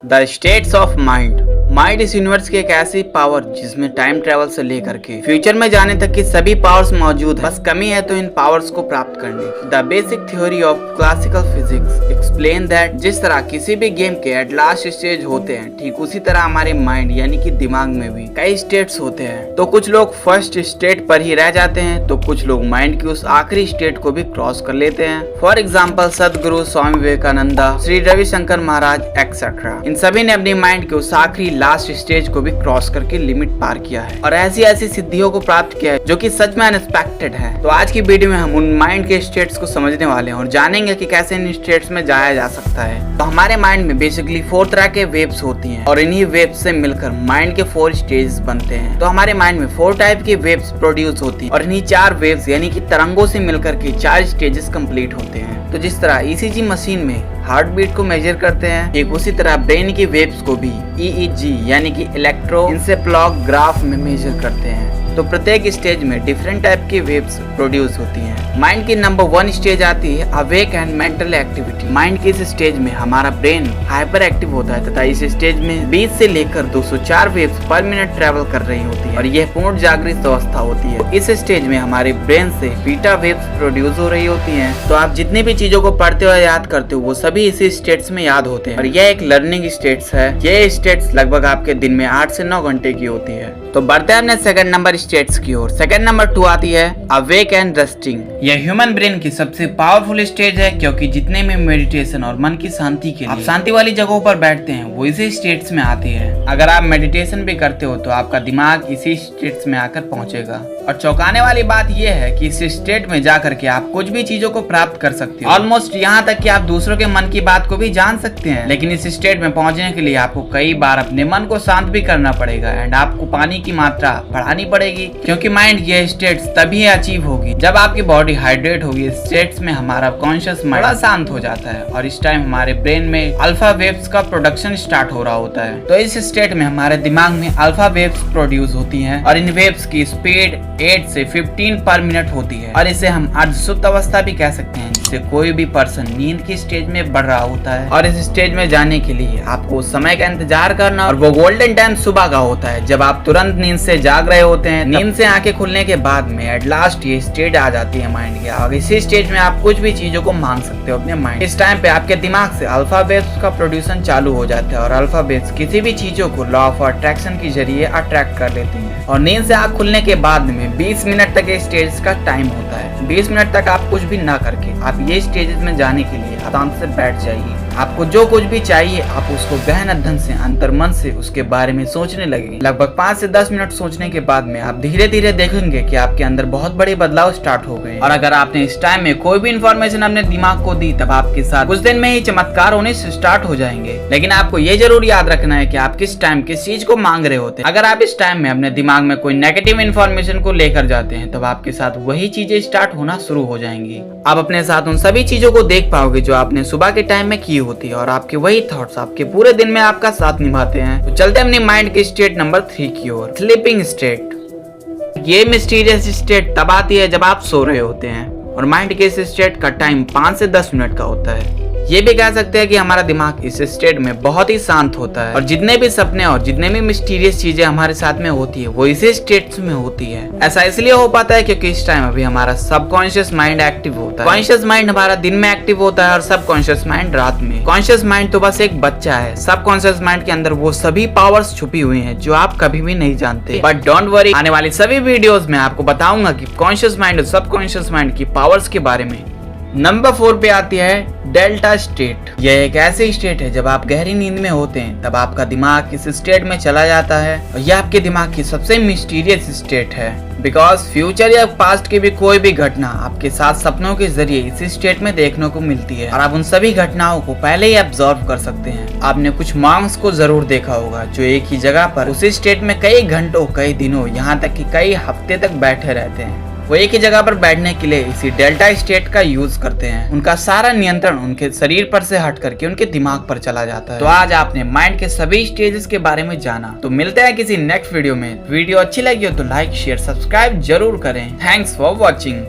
The states of mind. Mind इस universe की एक ऐसी पावर जिसमें टाइम ट्रेवल से लेकर के फ्यूचर में जाने तक की सभी पावर्स मौजूद है। बस कमी है तो इन पावर्स को प्राप्त करने की। The basic theory of classical physics explain that जिस तरह किसी भी गेम के एट लास्ट स्टेज होते हैं, ठीक उसी तरह हमारे माइंड यानी कि दिमाग में भी कई स्टेट्स होते हैं। तो कुछ लोग फर्स्ट स्टेट पर ही रह जाते हैं, तो कुछ लोग माइंड की उस आखिरी स्टेट को भी क्रॉस कर लेते हैं। फॉर एग्जाम्पल सदगुरु, स्वामी विवेकानंदा, श्री रविशंकर महाराज एक्सेट्रा, इन सभी ने अपनी माइंड के उस आखिरी लास्ट स्टेज को भी क्रॉस करके लिमिट पार किया है और ऐसी ऐसी सिद्धियों को प्राप्त किया है जो कि सच में अनएक्सपेक्टेड है। तो आज की वीडियो में हम उन माइंड के स्टेट्स को समझने वाले हैं और जानेंगे कि कैसे इन स्टेट्स में जाया जा सकता है। तो हमारे माइंड में बेसिकली 4 तरह के वेव्स होती हैं और इन्हीं वेव्स से मिलकर माइंड के 4 स्टेजेस बनते हैं। तो हमारे माइंड में 4 टाइप की वेव्स प्रोड्यूस होती हैं और इन्हीं 4 वेव्स यानी कि तरंगों से मिलकर के 4 स्टेजेस कंप्लीट होते हैं। तो जिस तरह ईसीजी मशीन में हार्ट बीट को मेजर करते हैं, ठीक उसी तरह ब्रेन की वेव्स को भी ईईजी यानी कि इलेक्ट्रो इंसेफ्लोग्राफ में मेजर करते हैं। तो प्रत्येक स्टेज में डिफरेंट टाइप की वेव्स प्रोड्यूस होती हैं। माइंड की नंबर 1 स्टेज आती है awake and mental activity. Mind की इस स्टेज में हमारा ब्रेन हाइपर एक्टिव होता है तथा इस स्टेज में 20 से लेकर 204 वेव्स पर मिनट ट्रेवल कर रही होती है और यह पूर्ण जागृत अवस्था होती है। इस स्टेज में हमारे ब्रेन से बीटा वेव्स प्रोड्यूस हो रही होती हैं। तो आप जितनी भी चीजों को पढ़ते हो याद करते हो वो सभी इसी स्टेट्स में याद होते हैं और यह एक लर्निंग स्टेट्स है। ये स्टेट्स लगभग आपके दिन में 8 से 9 घंटे की होती है। तो बढ़ते हैं अपने सेकंड नंबर स्टेट्स की ओर। सेकंड नंबर 2 आती है अवेक एंड रेस्टिंग। यह ह्यूमन ब्रेन की सबसे पावरफुल स्टेज है क्योंकि जितने में मेडिटेशन और मन की शांति के लिए आप शांति वाली जगहों पर बैठते हैं वो इसी स्टेट्स में आती है। अगर आप मेडिटेशन भी करते हो तो आपका दिमाग इसी स्टेट्स में आकर पहुंचेगा। और चौंकाने वाली बात यह है कि इस स्टेट में जाकर के आप कुछ भी चीजों को प्राप्त कर सकते हो, ऑलमोस्ट यहाँ तक कि आप दूसरों के मन की बात को भी जान सकते हैं। लेकिन इस स्टेट में पहुंचने के लिए आपको कई बार अपने मन को शांत भी करना पड़ेगा एंड आपको पानी की मात्रा बढ़ानी पड़ेगी क्योंकि माइंड ये स्टेट्स तभी अचीव होगी जब आपकी बॉडी हाइड्रेट होगी। इस स्टेट्स में हमारा कॉन्शियस माइंड बड़ा शांत हो जाता है और इस टाइम हमारे ब्रेन में अल्फा वेव्स का प्रोडक्शन स्टार्ट हो रहा होता है। तो इस स्टेट में हमारे दिमाग में अल्फा वेव्स प्रोड्यूस होती हैं और इन वेव्स की स्पीड 8 से 15 पर मिनट होती है और इसे हम अर्धसुप्त अवस्था भी कह सकते हैं, जिससे कोई भी पर्सन नींद की स्टेज में बढ़ रहा होता है। और इस स्टेज में जाने के लिए आपको उस समय का इंतजार करना और वो गोल्डन टाइम सुबह का होता है जब आप तुरंत नींद से जाग रहे होते हैं। नींद से आंखें खुलने के बाद में एट लास्ट ये स्टेज आ जाती है माइंड की और इसी स्टेज में आप कुछ भी चीजों को मांग सकते हो अपने माइंड। इस टाइम पे आपके दिमाग से अल्फा वेव्स का प्रोड्यूसन चालू हो जाता है और अल्फा वेव्स किसी भी चीजों को लॉ ऑफ अट्रैक्शन के जरिए अट्रैक्ट कर लेती हैं। और नींद से आंख खुलने के बाद में 20 मिनट तक ये स्टेज का टाइम होता है। 20 मिनट तक आप कुछ भी ना करके आप ये स्टेजेस में जाने के लिए आराम से बैठ जाइए। आपको जो कुछ भी चाहिए आप उसको गहन अध्ययन से अंतर्मन से उसके बारे में सोचने लगेंगे। लगभग 5 से 10 मिनट सोचने के बाद में आप धीरे धीरे देखेंगे कि आपके अंदर बहुत बड़े बदलाव स्टार्ट हो गए। और अगर आपने इस टाइम में कोई भी इंफॉर्मेशन अपने दिमाग को दी तब आपके साथ कुछ दिन में ही चमत्कार होने से स्टार्ट हो जाएंगे। लेकिन आपको ये जरूर याद रखना है कि आप किस टाइम किस चीज को मांग रहे होते हैं। अगर आप इस टाइम में अपने दिमाग में कोई नेगेटिव इन्फॉर्मेशन को लेकर जाते हैं तब आपके साथ वही चीजें स्टार्ट होना शुरू हो जाएंगी। आप अपने साथ उन सभी चीजों को देख पाओगे जो आपने सुबह के टाइम में की होती है और आपके वही थॉट्स आपके पूरे दिन में आपका साथ निभाते हैं। तो चलते हैं अपनी माइंड की स्टेट नंबर 3 की ओर, स्लीपिंग स्टेट। ये मिस्टीरियस स्टेट तब आती है जब आप सो रहे होते हैं और माइंड के इस स्टेट का टाइम 5 से 10 मिनट का होता है। ये भी कह सकते हैं कि हमारा दिमाग इस स्टेट में बहुत ही शांत होता है और जितने भी सपने और जितने भी मिस्टीरियस चीजें हमारे साथ में होती है वो इसी स्टेट्स में होती है। ऐसा इसलिए हो पाता है क्योंकि इस टाइम अभी हमारा सबकॉन्शियस माइंड एक्टिव होता है। कॉन्शियस माइंड हमारा दिन में एक्टिव होता है और सबकॉन्शियस माइंड रात में। कॉन्शियस माइंड तो बस एक बच्चा है। सबकॉन्शियस माइंड के अंदर वो सभी पावर्स छुपी हुई हैं जो आप कभी भी नहीं जानते। बट डोंट वरी, आने वाली सभी वीडियोस में आपको बताऊंगा कि कॉन्शियस माइंड और सबकॉन्शियस माइंड की पावर्स के बारे में। नंबर 4 पे आती है डेल्टा स्टेट। यह एक ऐसी स्टेट है जब आप गहरी नींद में होते हैं तब आपका दिमाग इस स्टेट में चला जाता है और यह आपके दिमाग की सबसे मिस्टीरियस स्टेट है बिकॉज फ्यूचर या पास्ट की भी कोई भी घटना आपके साथ सपनों के जरिए इस स्टेट में देखने को मिलती है और आप उन सभी घटनाओं को पहले ही ऑब्जर्व कर सकते हैं। आपने कुछ मॉन्क्स को जरूर देखा होगा जो एक ही जगह पर उसी स्टेट में कई घंटों, कई दिनों, यहाँ तक कि कई हफ्ते तक बैठे रहते हैं। वो एक ही जगह पर बैठने के लिए इसी डेल्टा स्टेट का यूज करते हैं। उनका सारा नियंत्रण उनके शरीर पर से हट करके उनके दिमाग पर चला जाता है। तो आज आपने माइंड के सभी स्टेजेस के बारे में जाना। तो मिलते हैं किसी नेक्स्ट वीडियो में। वीडियो अच्छी लगी हो तो लाइक, शेयर, सब्सक्राइब जरूर करें। Thanks for watching.